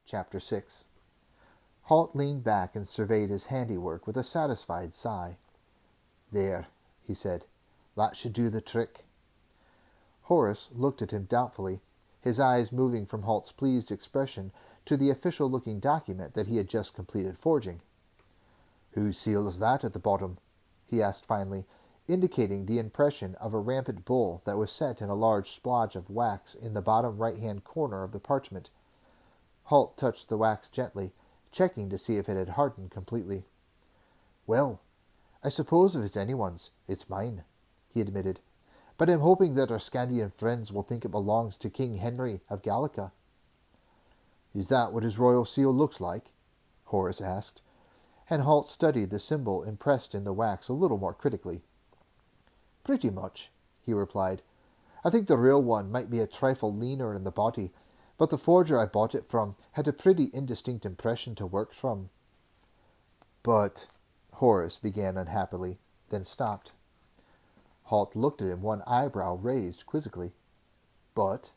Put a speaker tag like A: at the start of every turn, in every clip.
A: Chapter 6. Halt leaned back and surveyed his handiwork with a satisfied sigh. "There," he said. "That should do the trick." Horace looked at him doubtfully, his eyes moving from Halt's pleased expression to the official-looking document that he had just completed forging. "Whose seal is that at the bottom?" he asked finally, indicating the impression of a rampant bull that was set in a large splotch of wax in the bottom right-hand corner of the parchment. Halt touched the wax gently, checking to see if it had hardened completely. "Well, I suppose if it's anyone's, it's mine," he admitted. "But I'm hoping that our Skandian friends will think it belongs to King Henry of Gallica." "Is that what his royal seal looks like?" Horace asked, and Halt studied the symbol impressed in the wax a little more critically. "Pretty much," he replied. "I think the real one might be a trifle leaner in the body, but the forger I bought it from had a pretty indistinct impression to work from." "But—" Horace began unhappily, then stopped. Halt looked at him, one eyebrow raised quizzically. "But?"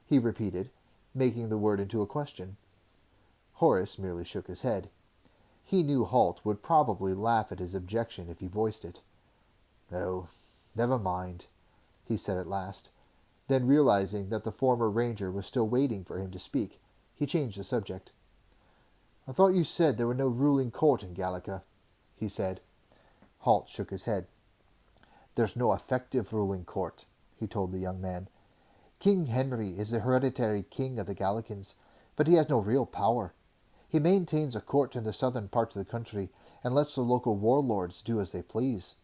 A: he repeated, making the word into a question. Horace merely shook his head. He knew Halt would probably laugh at his objection if he voiced it. "Oh, never mind," he said at last. Then, realizing that the former ranger was still waiting for him to speak, he changed the subject. "I thought you said there were no ruling court in Gallica," he said. Halt shook his head. "There's no effective ruling court," he told the young man. "King Henry is the hereditary king of the Gallicans, but he has no real power. He maintains a court in the southern part of the country and lets the local warlords do as they please."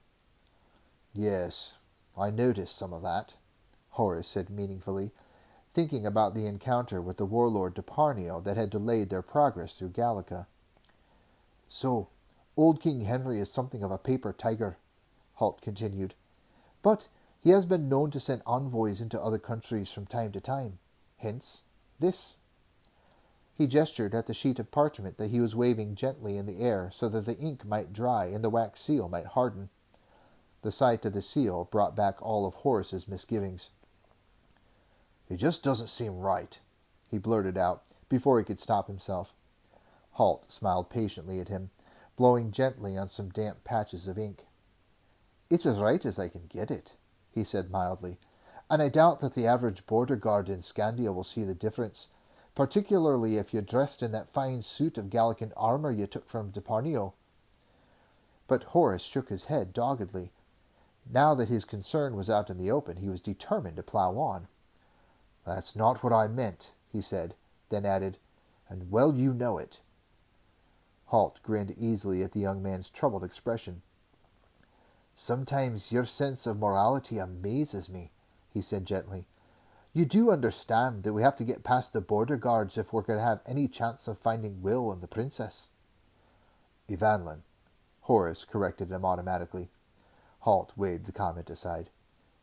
A: "Yes, I noticed some of that," Horace said meaningfully, thinking about the encounter with the warlord Deparnio that had delayed their progress through Gallica. "So, old King Henry is something of a paper tiger," Halt continued. "But he has been known to send envoys into other countries from time to time. Hence, this." He gestured at the sheet of parchment that he was waving gently in the air so that the ink might dry and the wax seal might harden. The sight of the seal brought back all of Horace's misgivings. "It just doesn't seem right," he blurted out, before he could stop himself. Halt smiled patiently at him, blowing gently on some damp patches of ink. "It's as right as I can get it," he said mildly, "and I doubt that the average border guard in Skandia will see the difference, particularly if you're dressed in that fine suit of Gallican armor you took from Deparnio." But Horace shook his head doggedly. Now that his concern was out in the open, he was determined to plow on. "That's not what I meant," he said, then added, "and well you know it." Halt grinned easily at the young man's troubled expression. "Sometimes your sense of morality amazes me," he said gently. "You do understand that we have to get past the border guards if we're going to have any chance of finding Will and the princess." "Evanlin," Horace corrected him automatically. Halt waved the comment aside.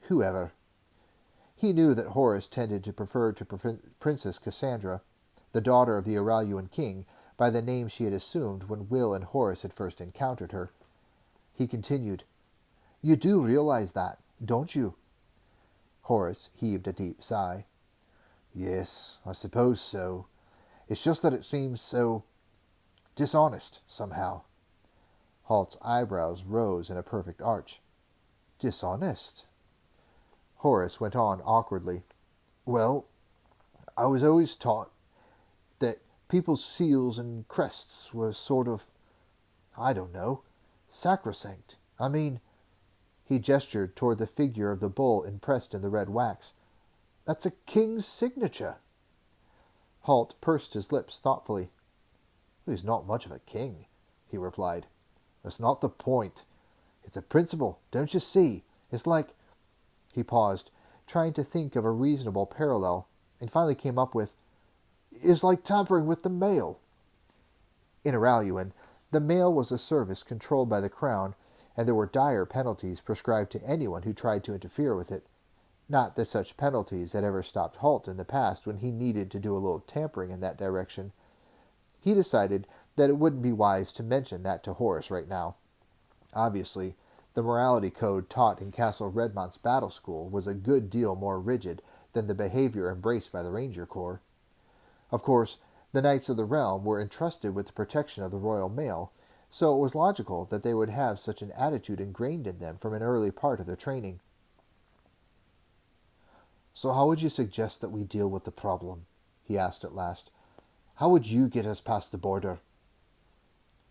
A: "Whoever." He knew that Horace tended to prefer to Princess Cassandra, the daughter of the Araluan king, by the name she had assumed when Will and Horace had first encountered her. He continued, "You do realize that, don't you?" Horace heaved a deep sigh. "Yes, I suppose so. It's just that it seems so dishonest, somehow." Halt's eyebrows rose in a perfect arch. "Dishonest?" Horace went on awkwardly. "Well, I was always taught that people's seals and crests were sort of, I don't know, sacrosanct. I mean," he gestured toward the figure of the bull impressed in the red wax, "that's a king's signature." Halt pursed his lips thoughtfully. "He's not much of a king," he replied. "That's not the point. It's a principle, don't you see? It's like—" He paused, trying to think of a reasonable parallel, and finally came up with, "It's like tampering with the mail." In Araluan, the mail was a service controlled by the crown, and there were dire penalties prescribed to anyone who tried to interfere with it. Not that such penalties had ever stopped Halt in the past when he needed to do a little tampering in that direction. He decided that it wouldn't be wise to mention that to Horace right now. Obviously, the morality code taught in Castle Redmont's battle school was a good deal more rigid than the behavior embraced by the Ranger Corps. Of course, The Knights of the Realm were entrusted with the protection of the royal mail, so it was logical that they would have such an attitude ingrained in them from an early part of their training. "So how would you suggest that we deal with the problem?" he asked at last. "How would you get us past the border?"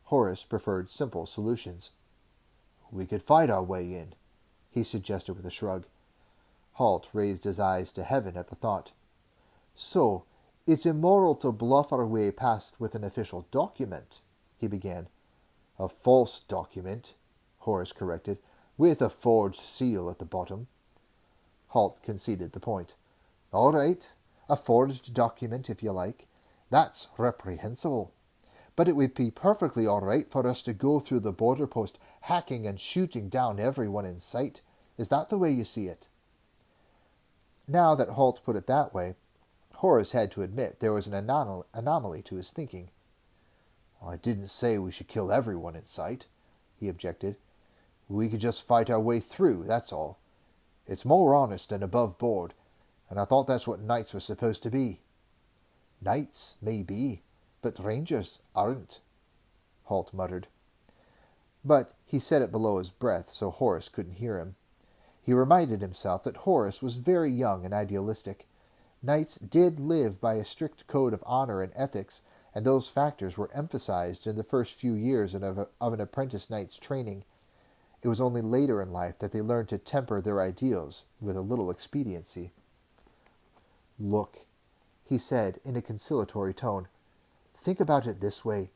A: Horace preferred simple solutions. "We could fight our way in," he suggested with a shrug. Halt raised his eyes to heaven at the thought. "So, it's immoral to bluff our way past with an official document," he began. "A false document," Horace corrected, "with a forged seal at the bottom." Halt conceded the point. "All right, a forged document, if you like. That's reprehensible. But it would be perfectly all right for us to go through the border post hacking and shooting down everyone in sight. Is that the way you see it?" Now that Halt put it that way, Horace had to admit there was an anomaly to his thinking. "I didn't say we should kill everyone in sight," he objected. "We could just fight our way through, that's all. It's more honest and above board, and I thought that's what knights were supposed to be." "Knights may be, but rangers aren't," Halt muttered. But he said it below his breath, so Horace couldn't hear him. He reminded himself that Horace was very young and idealistic. Knights did live by a strict code of honor and ethics, and those factors were emphasized in the first few years of an apprentice knight's training. It was only later in life that they learned to temper their ideals with a little expediency. "Look," he said in a conciliatory tone, "think about it this way.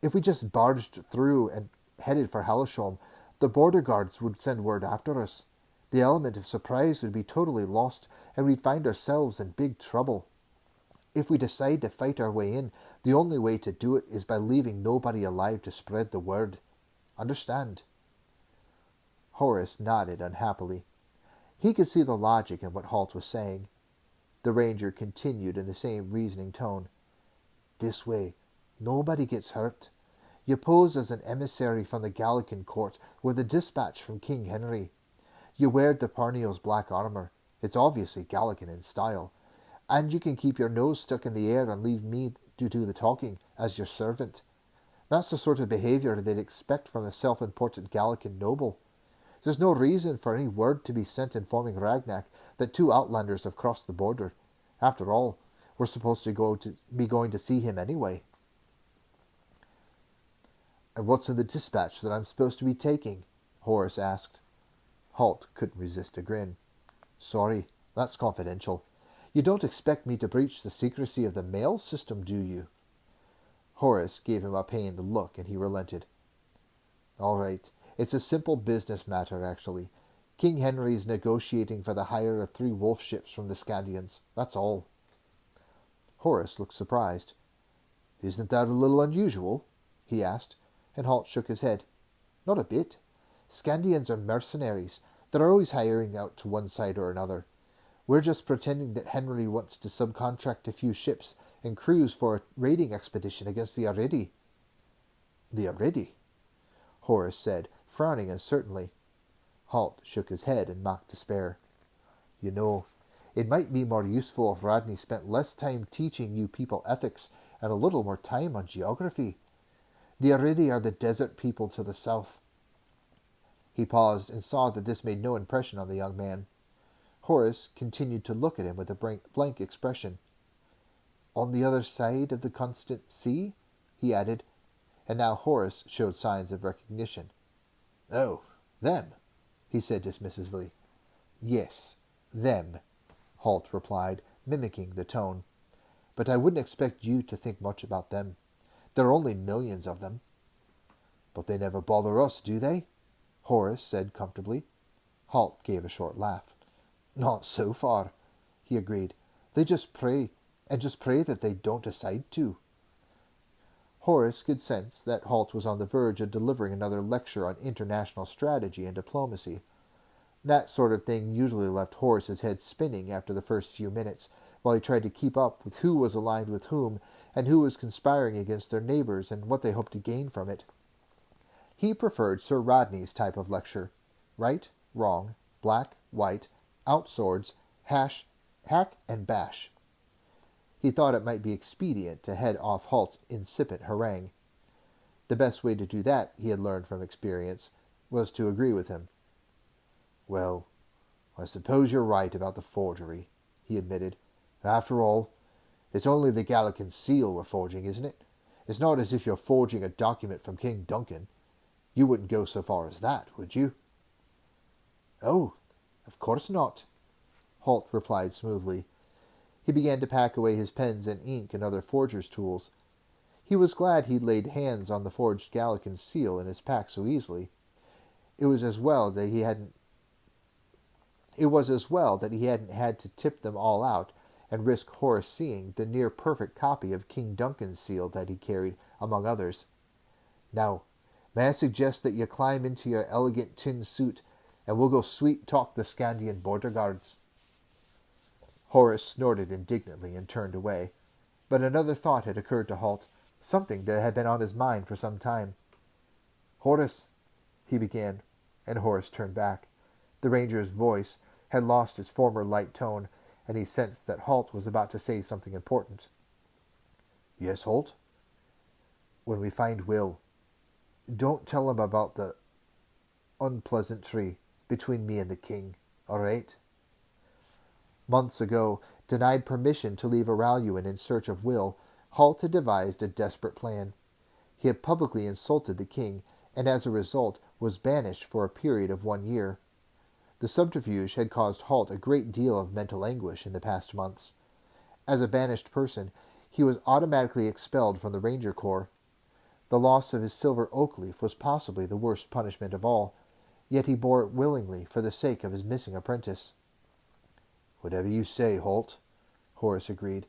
A: If we just barged through and headed for Hallesholm, the border guards would send word after us. The element of surprise would be totally lost, and we'd find ourselves in big trouble. If we decide to fight our way in, the only way to do it is by leaving nobody alive to spread the word. Understand?" Horace nodded unhappily. He could see the logic in what Halt was saying. The ranger continued in the same reasoning tone. "This way, nobody gets hurt. You pose as an emissary from the Gallican court with a dispatch from King Henry. You wear the Parneo's black armour. It's obviously Gallican in style. And you can keep your nose stuck in the air and leave me to do the talking as your servant. That's the sort of behaviour they'd expect from a self-important Gallican noble. There's no reason for any word to be sent informing Ragnak that 2 outlanders have crossed the border. After all, we're supposed to be going to see him anyway." "And what's in the dispatch that I'm supposed to be taking?" Horace asked. Halt couldn't resist a grin. "Sorry, that's confidential. You don't expect me to breach the secrecy of the mail system, do you?" Horace gave him a pained look, and he relented. "All right. It's a simple business matter, actually. King Henry's negotiating for the hire of 3 wolf ships from the Skandians. That's all." Horace looked surprised. "Isn't that a little unusual?" he asked, and Halt shook his head. "Not a bit. Skandians are mercenaries. They're always hiring out to one side or another. We're just pretending that Henry wants to subcontract a few ships and crews for a raiding expedition against the Aridi." "The Aridi?" Horace said, frowning uncertainly. Halt shook his head in mock despair. "You know, it might be more useful if Rodney spent less time teaching you people ethics and a little more time on geography. The Aridi are the desert people to the south." He paused and saw that this made no impression on the young man. Horace continued to look at him with a blank expression. "On the other side of the constant sea?" he added, and now Horace showed signs of recognition. "Oh, them," he said dismissively. "Yes, them," Halt replied, mimicking the tone. "But I wouldn't expect you to think much about them. There are only millions of them." "But they never bother us, do they?" Horace said comfortably. Halt gave a short laugh. "Not so far," he agreed. "They just pray, and just pray that they don't decide to." Horace could sense that Halt was on the verge of delivering another lecture on international strategy and diplomacy. That sort of thing usually left Horace's head spinning after the first few minutes, while he tried to keep up with who was aligned with whom, and who was conspiring against their neighbours, and what they hoped to gain from it. He preferred Sir Rodney's type of lecture. Right, wrong, black, white, out swords, hack and bash. he thought it might be expedient to head off Halt's incipient harangue. The best way to do that, he had learned from experience, was to agree with him. "Well, I suppose you're right about the forgery," he admitted. "After all, it's only the Gallican seal we're forging, isn't it? It's not as if you're forging a document from King Duncan. You wouldn't go so far as that, would you?" "Oh, of course not," Halt replied smoothly. He began to pack away his pens and ink and other forger's tools. He was glad he'd laid hands on the forged Gallican seal in his pack so easily. It was as well that he hadn't had to tip them all out and risk Horace seeing the near-perfect copy of King Duncan's seal that he carried, among others. "Now, may I suggest that you climb into your elegant tin suit, and we'll go sweet-talk the Skandian border guards." Horace snorted indignantly and turned away, but another thought had occurred to Halt, something that had been on his mind for some time. "Horace," he began, and Horace turned back. The ranger's voice had lost its former light tone, and he sensed that Halt was about to say something important. "Yes, Halt?" "When we find Will, don't tell him about the unpleasantry between me and the king, all right?" Months ago, denied permission to leave Araluan in search of Will, Halt had devised a desperate plan. He had publicly insulted the king, and as a result was banished for a period of 1 year. The subterfuge had caused Halt a great deal of mental anguish in the past months. As a banished person, he was automatically expelled from the Ranger Corps. The loss of his silver oak leaf was possibly the worst punishment of all, yet he bore it willingly for the sake of his missing apprentice. "Whatever you say, Halt," Horace agreed,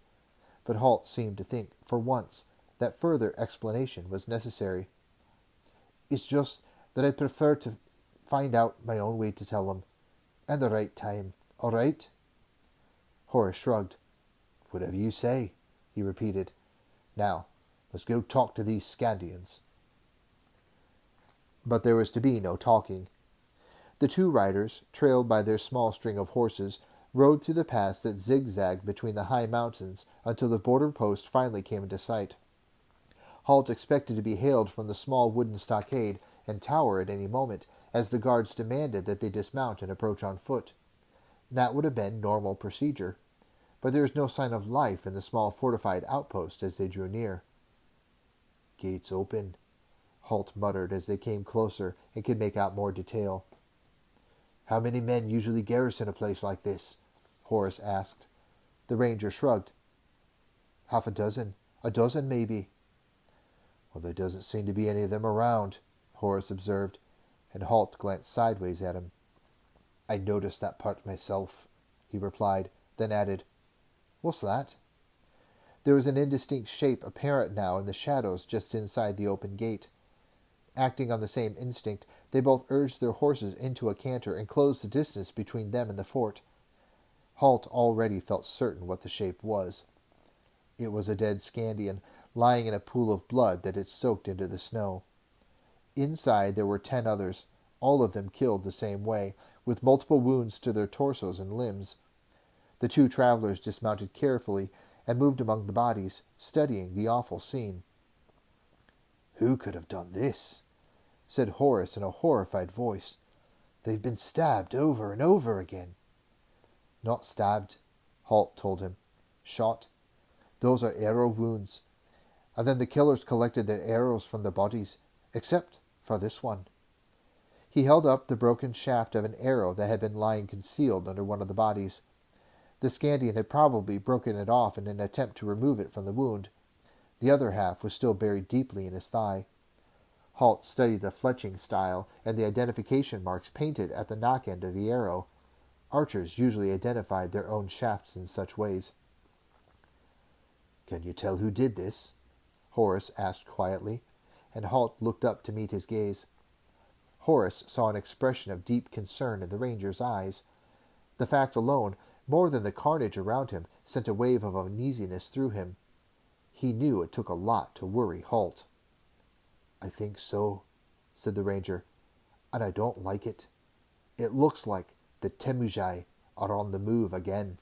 A: but Halt seemed to think, for once, that further explanation was necessary. "It's just that I prefer to find out my own way to tell him, and the right time, all right?" Horace shrugged. "Whatever you say," he repeated. "Now, let's go talk to these Skandians." But there was to be no talking. The two riders, trailed by their small string of horses, rode through the pass that zigzagged between the high mountains until the border post finally came into sight. Halt expected to be hailed from the small wooden stockade and tower at any moment, as the guards demanded that they dismount and approach on foot. That would have been normal procedure, but there was no sign of life in the small fortified outpost as they drew near. "Gates open," Halt muttered as they came closer and could make out more detail. "How many men usually garrison a place like this?" Horace asked. The ranger shrugged. "Half a dozen. A dozen, maybe." "Well, there doesn't seem to be any of them around," Horace observed, and Halt glanced sideways at him. "I noticed that part myself," he replied, then added, "What's that?" There was an indistinct shape apparent now in the shadows just inside the open gate. Acting on the same instinct, they both urged their horses into a canter and closed the distance between them and the fort. Halt already felt certain what the shape was. It was a dead Skandian, lying in a pool of blood that had soaked into the snow. Inside there were 10 others, all of them killed the same way, with multiple wounds to their torsos and limbs. The two travelers dismounted carefully and moved among the bodies, studying the awful scene. "Who could have done this?" said Horace in a horrified voice. "They've been stabbed over and over again." "Not stabbed," Halt told him. "Shot. Those are arrow wounds. And then the killers collected their arrows from the bodies, except for this one." He held up the broken shaft of an arrow that had been lying concealed under one of the bodies. The Skandian had probably broken it off in an attempt to remove it from the wound. The other half was still buried deeply in his thigh. Halt studied the fletching style and the identification marks painted at the knock end of the arrow. Archers usually identified their own shafts in such ways. "Can you tell who did this?" Horace asked quietly, and Halt looked up to meet his gaze. Horace saw an expression of deep concern in the ranger's eyes. The fact alone, more than the carnage around him, sent a wave of uneasiness through him. He knew it took a lot to worry Halt. "I think so," said the ranger, "and I don't like it. It looks like the Temujai are on the move again."